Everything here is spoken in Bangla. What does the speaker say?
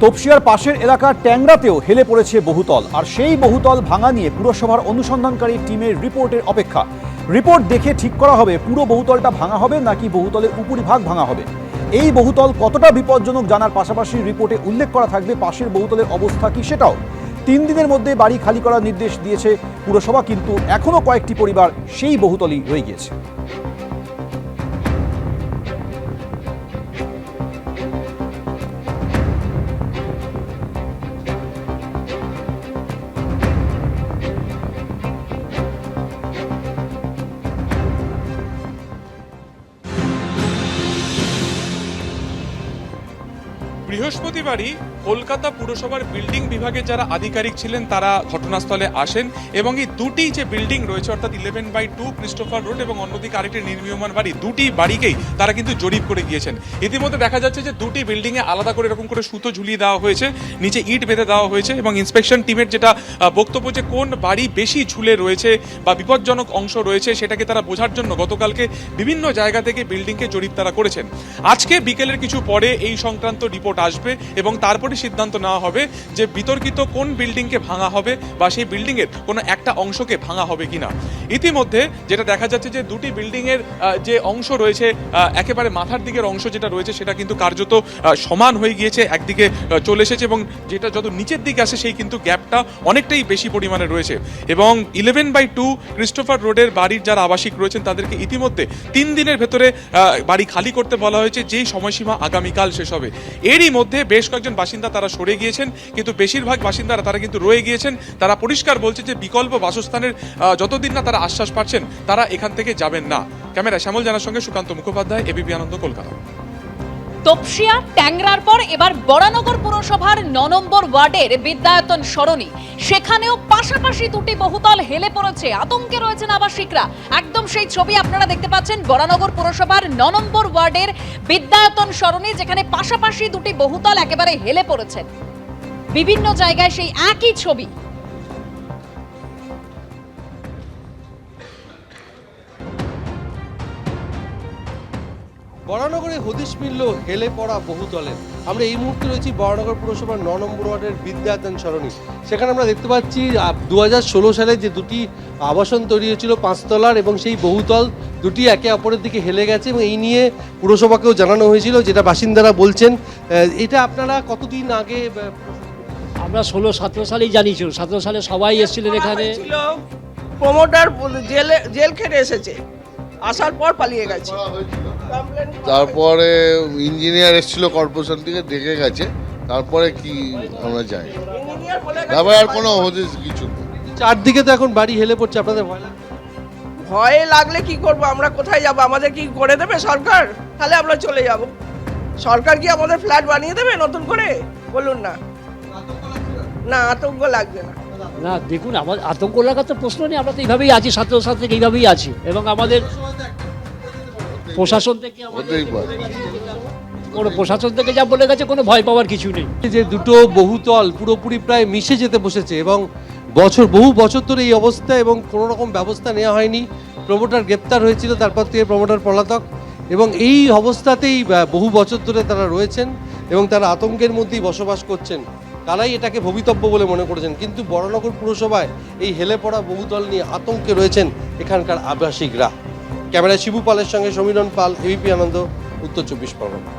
তপসিয়ার পাশের এলাকার ট্যাংরাতেও হেলে পড়েছে বহুতল, আর সেই বহুতল ভাঙা নিয়ে পুরসভার অনুসন্ধানকারী টিমের রিপোর্টের অপেক্ষা। রিপোর্ট দেখে ঠিক করা হবে পুরো বহুতলটা ভাঙা হবে নাকি বহুতলের উপরিভাগ ভাঙা হবে। এই বহুতল কতটা বিপজ্জনক জানার পাশাপাশি রিপোর্টে উল্লেখ করা থাকবে পাশের বহুতলের অবস্থা কি সেটাও। 3 দিনের মধ্যে বাড়ি খালি করার নির্দেশ দিয়েছে পুরসভা, কিন্তু এখনো কয়েকটি পরিবার সেই বহুতলই রয়ে গিয়েছে। বৃহস্পতিবারই কলকাতা পুরসভার বিল্ডিং বিভাগের যারা আধিকারিক ছিলেন তারা ঘটনাস্থলে আসেন এবং এই দুটি যে বিল্ডিং রয়েছে অর্থাৎ 11/2 ক্রিস্টোফার রোড এবং অন্যদিকে আরেকটি নির্মীয়মান বাড়ি, দুটি বাড়িকেই তারা কিন্তু জরিপ করে গিয়েছেন। ইতিমধ্যে দেখা যাচ্ছে যে দুটি বিল্ডিংয়ে আলাদা করে এরকম করে সুতো ঝুলিয়ে দেওয়া হয়েছে, নিচে ইট বেঁধে দেওয়া হয়েছে এবং ইন্সপেকশন টিমের যেটা বক্তব্য যে কোন বাড়ি বেশি ঝুলে রয়েছে বা বিপজ্জনক অংশ রয়েছে সেটাকে তারা বোঝার জন্য গতকালকে বিভিন্ন জায়গা থেকে বিল্ডিংকে জরিপ তারা করেছেন। আজকে বিকেলের কিছু পরে এই সংক্রান্ত রিপোর্ট আসবে এবং তারপরে সিদ্ধান্ত নেওয়া হবে যে বিতর্কিত কোন বিল্ডিংকে ভাঙা হবে বা সেই বিল্ডিংয়ের কোনো একটা অংশকে ভাঙা হবে কিনা। ইতিমধ্যে যেটা দেখা যাচ্ছে যে দুটি বিল্ডিংয়ের যে অংশ রয়েছে একেবারে মাথার দিকের অংশ যেটা রয়েছে সেটা কিন্তু কার্যত সমান হয়ে গিয়েছে, একদিকে চলে এসেছে এবং যেটা যত নিচের দিকে আসে সেই কিন্তু গ্যাপটা অনেকটাই বেশি পরিমাণে রয়েছে। এবং 11/2 ক্রিস্টোফার রোডের বাড়ির যারা আবাসিক রয়েছেন তাদেরকে ইতিমধ্যে 3 দিনের ভেতরে বাড়ি খালি করতে বলা হয়েছে, যেই সময়সীমা আগামীকাল শেষ হবে। এরই মধ্যে বেশ কয়েকজন বাসিন্দা তারা সরে গিয়েছেন, কিন্তু বেশিরভাগ বাসিন্দারা তারা কিন্তু রয়ে গিয়েছেন। তারা পরিষ্কার বলছে যে বিকল্প বাসস্থানের যতদিন না তারা আশ্বাস পাচ্ছেন তারা এখান থেকে যাবেন না। ক্যামেরা শ্যামল জানার সঙ্গে সুকান্ত মুখোপাধ্যায়, এবিপি আনন্দ, কলকাতা। তপসিয়া ট্যাংরার পর এবার বরানগর পুরসভার 9 নম্বর ওয়ার্ডের বিদ্যায়তন সরণি, সেখানেও পাশাপাশি দুটি বহুতল হেলে পড়েছে। আতঙ্কে রয়েছেন আবাসিকরা। একদম সেই ছবি আপনারা দেখতে পাচ্ছেন বরানগর পুরসভার 9 নম্বর ওয়ার্ডের বিদ্যায়তন সরণি, যেখানে পাশাপাশি দুটি বহুতল একেবারে হেলে পড়েছে। বিভিন্ন জায়গায় সেই একই ছবি। বরানগরে হদিশ মিলল হেলে পড়া বহুতলের। আমরা এই মুহূর্তে রয়েছি বরানগর পুরসভার 9 নম্বর ওয়ার্ডের বিদ্যায়তন সরণি। সেখানে আমরা দেখতে পাচ্ছি 2016 সালে যে দুটি আবাসন তৈরি হয়েছিল 5 তলার, এবং সেই বহুতল দুটি একে অপরের দিকে হেলে গেছে এবং এই নিয়ে পুরসভাকেও জানানো হয়েছিল, যেটা বাসিন্দারা বলছেন। এটা আপনারা কতদিন আগে? আমরা 16-17 সালেই জানিয়েছি। 17 সালে সবাই এসেছিলেন এখানে। প্রমোটার জেল খেটে এসেছে, আসার পর পালিয়ে গেছে। তারপরে ইঞ্জিনিয়ার এসেছিল কর্পোরেশন থেকে, দেখে গেছে। তারপরে কি আমরা যাই, তারপরে আর কোনো হদিস কিছু নেই। চারদিকে তো এখন বাড়ি হেলে পড়ছে, আপনাদের ভয় লাগে? ভয় লাগলে কি করব, আমরা কোথায় যাব? আমাদের কি করে দেবে সরকার? তাহলে আমরা চলে যাব। সরকার কি আমাদের ফ্ল্যাট বানিয়ে দেবে নতুন করে? বলুন না। না, আতঙ্ক লাগবে না। না দেখুন, আমার আতঙ্ক লাগার তো প্রশ্ন নেই। আমরা তো এইভাবেই আছি, 17 সাল থেকে এইভাবেই আছি এবং আমাদের প্রশাসন থেকে প্রশাসন থেকে যা বলে গেছে কোনো ভয় পাওয়ার কিছু নেই। যে দুটো বহুতল পুরোপুরি প্রায় মিশে যেতে বসেছে এবং বহু বছর ধরে এই অবস্থা এবং কোনো রকম ব্যবস্থা নেওয়া হয়নি। প্রমোটার গ্রেপ্তার হয়েছিল, তারপর থেকে প্রমোটার পলাতক, এবং এই অবস্থাতেই বহু বছর ধরে তারা রয়েছেন এবং তারা আতঙ্কের মধ্যেই বসবাস করছেন। তারাই এটাকে ভবিতব্য বলে মনে করেছেন, কিন্তু বরানগর পুরসভায় এই হেলে পড়া বহুতল নিয়ে আতঙ্কে রয়েছেন এখানকার আবাসিকরা। ক্যামেরায় শিবু পালের সঙ্গে সমীরণ পাল, এবিপি আনন্দ, উত্তর 24 পরগনা।